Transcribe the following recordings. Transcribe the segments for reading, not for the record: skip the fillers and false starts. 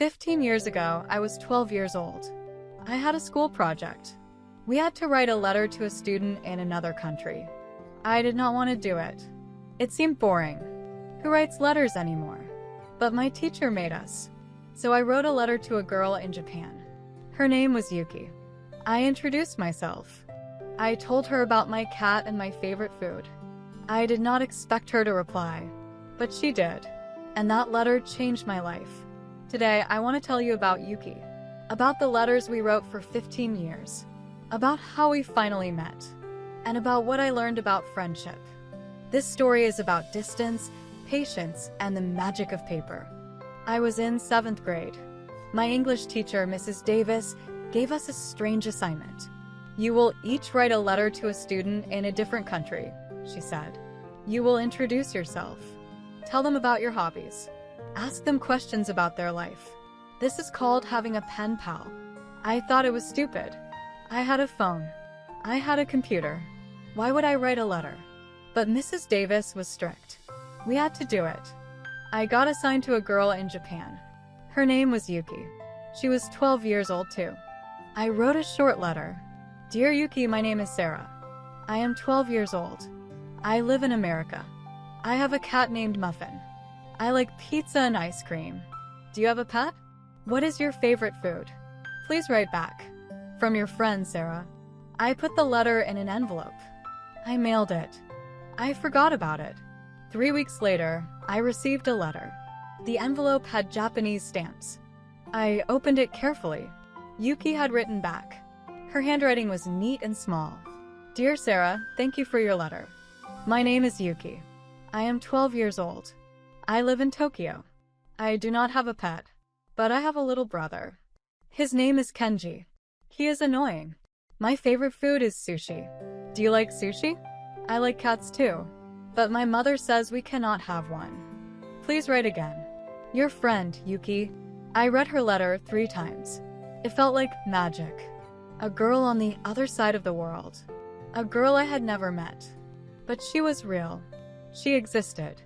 15 years ago, I was 12 years old. I had a school project. We had to write a letter to a student in another country. I did not want to do it. It seemed boring. Who writes letters anymore? But my teacher made us. So I wrote a letter to a girl in Japan. Her name was Yuki. I introduced myself. I told her about my cat and my favorite food. I did not expect her to reply, but she did. And that letter changed my life. Today, I want to tell you about Yuki, about the letters we wrote for 15 years, about how we finally met, and about what I learned about friendship. This story is about distance, patience, and the magic of paper. I was in 7th grade. My English teacher, Mrs. Davis, gave us a strange assignment. You will each write a letter to a student in a different country, she said. You will introduce yourself. Tell them about your hobbies. Ask them questions about their life. This is called having a pen pal. I thought it was stupid. I had a phone. I had a computer. Why would I write a letter? But Mrs. Davis was strict. We had to do it. I got assigned to a girl in Japan. Her name was Yuki. She was 12 years old too. I wrote a short letter. Dear Yuki, my name is Sarah. I am 12 years old. I live in America. I have a cat named Muffin. I like pizza and ice cream. Do you have a pet? What is your favorite food? Please write back. From your friend, Sarah. I put the letter in an envelope. I mailed it. I forgot about it. 3 weeks later, I received a letter. The envelope had Japanese stamps. I opened it carefully. Yuki had written back. Her handwriting was neat and small. Dear Sarah, thank you for your letter. My name is Yuki. I am 12 years old. I live in Tokyo. I do not have a pet, but I have a little brother. His name is Kenji. He is annoying. My favorite food is sushi. Do you like sushi? I like cats too, but my mother says we cannot have one. Please write again. Your friend, Yuki. I read her letter 3 times. It felt like magic. A girl on the other side of the world. A girl I had never met. But she was real. She existed.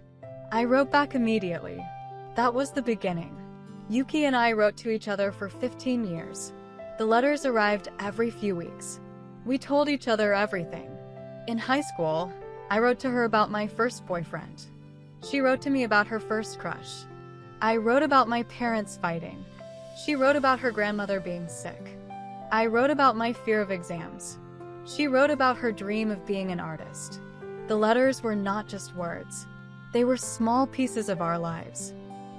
I wrote back immediately. That was the beginning. Yuki and I wrote to each other for 15 years. The letters arrived every few weeks. We told each other everything. In high school, I wrote to her about my first boyfriend. She wrote to me about her first crush. I wrote about my parents fighting. She wrote about her grandmother being sick. I wrote about my fear of exams. She wrote about her dream of being an artist. The letters were not just words. They were small pieces of our lives.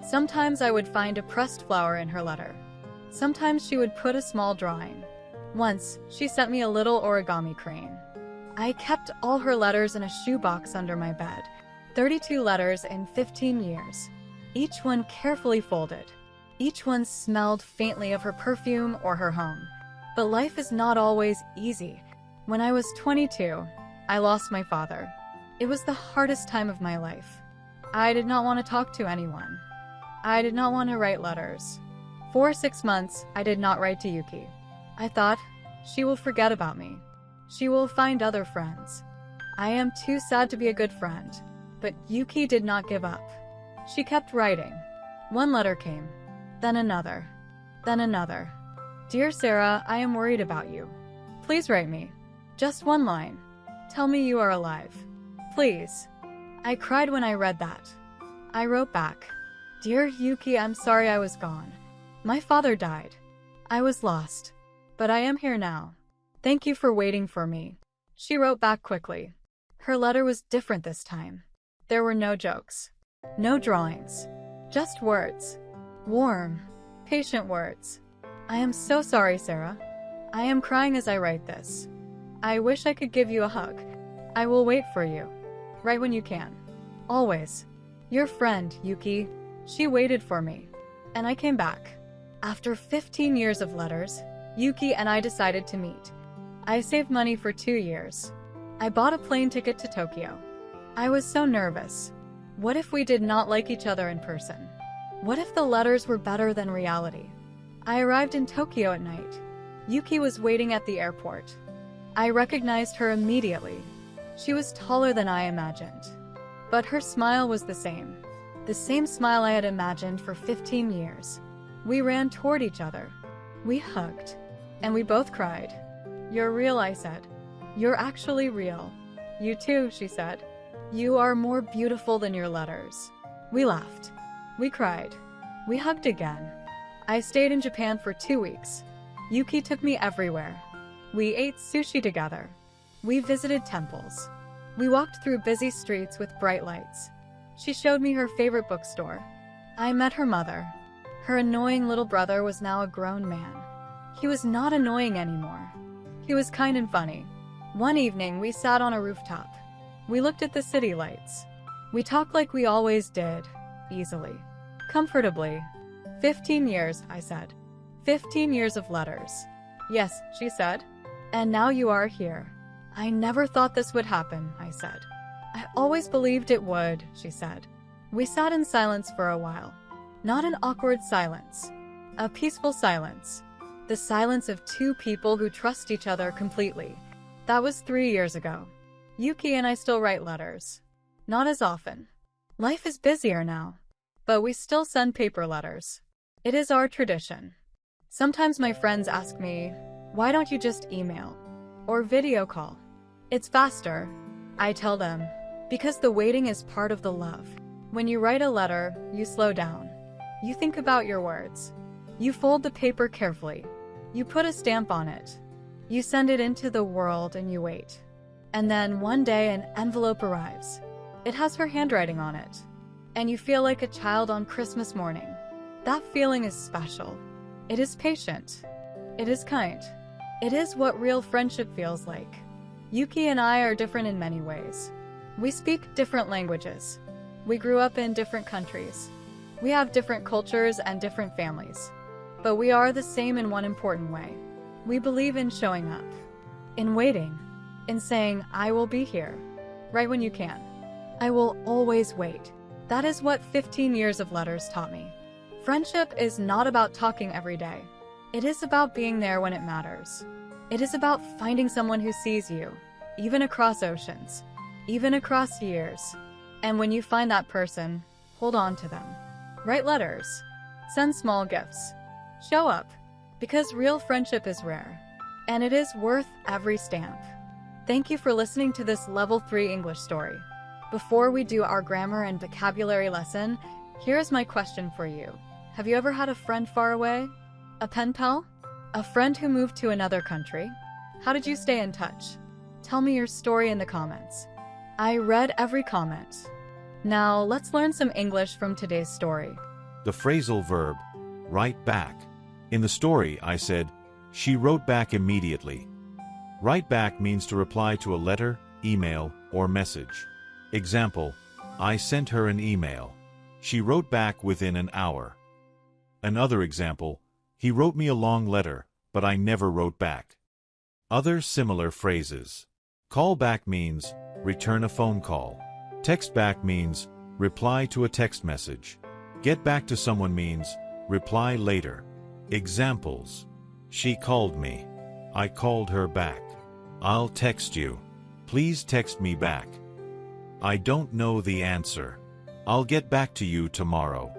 Sometimes I would find a pressed flower in her letter. Sometimes she would put a small drawing. Once, she sent me a little origami crane. I kept all her letters in a shoebox under my bed. 32 letters in 15 years. Each one carefully folded. Each one smelled faintly of her perfume or her home. But life is not always easy. When I was 22, I lost my father. It was the hardest time of my life. I did not want to talk to anyone. I did not want to write letters. For 6 months, I did not write to Yuki. I thought, she will forget about me. She will find other friends. I am too sad to be a good friend. But Yuki did not give up. She kept writing. One letter came, then another, then another. Dear Sarah, I am worried about you. Please write me. Just one line. Tell me you are alive. Please. I cried when I read that. I wrote back. Dear Yuki, I'm sorry I was gone. My father died. I was lost. But I am here now. Thank you for waiting for me. She wrote back quickly. Her letter was different this time. There were no jokes. No drawings. Just words. Warm, patient words. I am so sorry, Sarah. I am crying as I write this. I wish I could give you a hug. I will wait for you. Write when you can. Always. Your friend, Yuki. She waited for me. And I came back. After 15 years of letters, Yuki and I decided to meet. I saved money for 2 years. I bought a plane ticket to Tokyo. I was so nervous. What if we did not like each other in person? What if the letters were better than reality? I arrived in Tokyo at night. Yuki was waiting at the airport. I recognized her immediately. She was taller than I imagined. But her smile was the same smile I had imagined for 15 years. We ran toward each other. We hugged. And we both cried. "You're real," I said. "You're actually real." "You too," she said. "You are more beautiful than your letters." We laughed. We cried. We hugged again. I stayed in Japan for 2 weeks. Yuki took me everywhere. We ate sushi together. We visited temples. We walked through busy streets with bright lights. She showed me her favorite bookstore. I met her mother. Her annoying little brother was now a grown man. He was not annoying anymore. He was kind and funny. One evening, we sat on a rooftop. We looked at the city lights. We talked like we always did, easily, comfortably. 15 years, I said. 15 years of letters. Yes, she said. And now you are here. I never thought this would happen, I said. I always believed it would, she said. We sat in silence for a while. Not an awkward silence. A peaceful silence. The silence of two people who trust each other completely. That was 3 years ago. Yuki and I still write letters. Not as often. Life is busier now. But we still send paper letters. It is our tradition. Sometimes my friends ask me, "Why don't you just email? Or video call? It's faster." I tell them, because the waiting is part of the love. When you write a letter, you slow down. You think about your words. You fold the paper carefully. You put a stamp on it. You send it into the world and you wait. And then one day an envelope arrives. It has her handwriting on it. And you feel like a child on Christmas morning. That feeling is special. It is patient. It is kind. It is what real friendship feels like. Yuki and I are different in many ways. We speak different languages. We grew up in different countries. We have different cultures and different families. But we are the same in one important way. We believe in showing up. In waiting. In saying, "I will be here." Right when you can. I will always wait. That is what 15 years of letters taught me. Friendship is not about talking every day. It is about being there when it matters. It is about finding someone who sees you, even across oceans, even across years. And when you find that person, hold on to them. Write letters. Send small gifts. Show up. Because real friendship is rare. And it is worth every stamp. Thank you for listening to this Level 3 English story. Before we do our grammar and vocabulary lesson, here is my question for you. Have you ever had a friend far away? A pen pal? A friend who moved to another country? How did you stay in touch? Tell me your story in the comments. I read every comment. Now, let's learn some English from today's story. The phrasal verb, write back. In the story, I said, she wrote back immediately. Write back means to reply to a letter, email, or message. Example, I sent her an email. She wrote back within an hour. Another example, he wrote me a long letter, but I never wrote back. Other similar phrases. Call back means, return a phone call. Text back means, reply to a text message. Get back to someone means, reply later. Examples. She called me. I called her back. I'll text you. Please text me back. I don't know the answer. I'll get back to you tomorrow.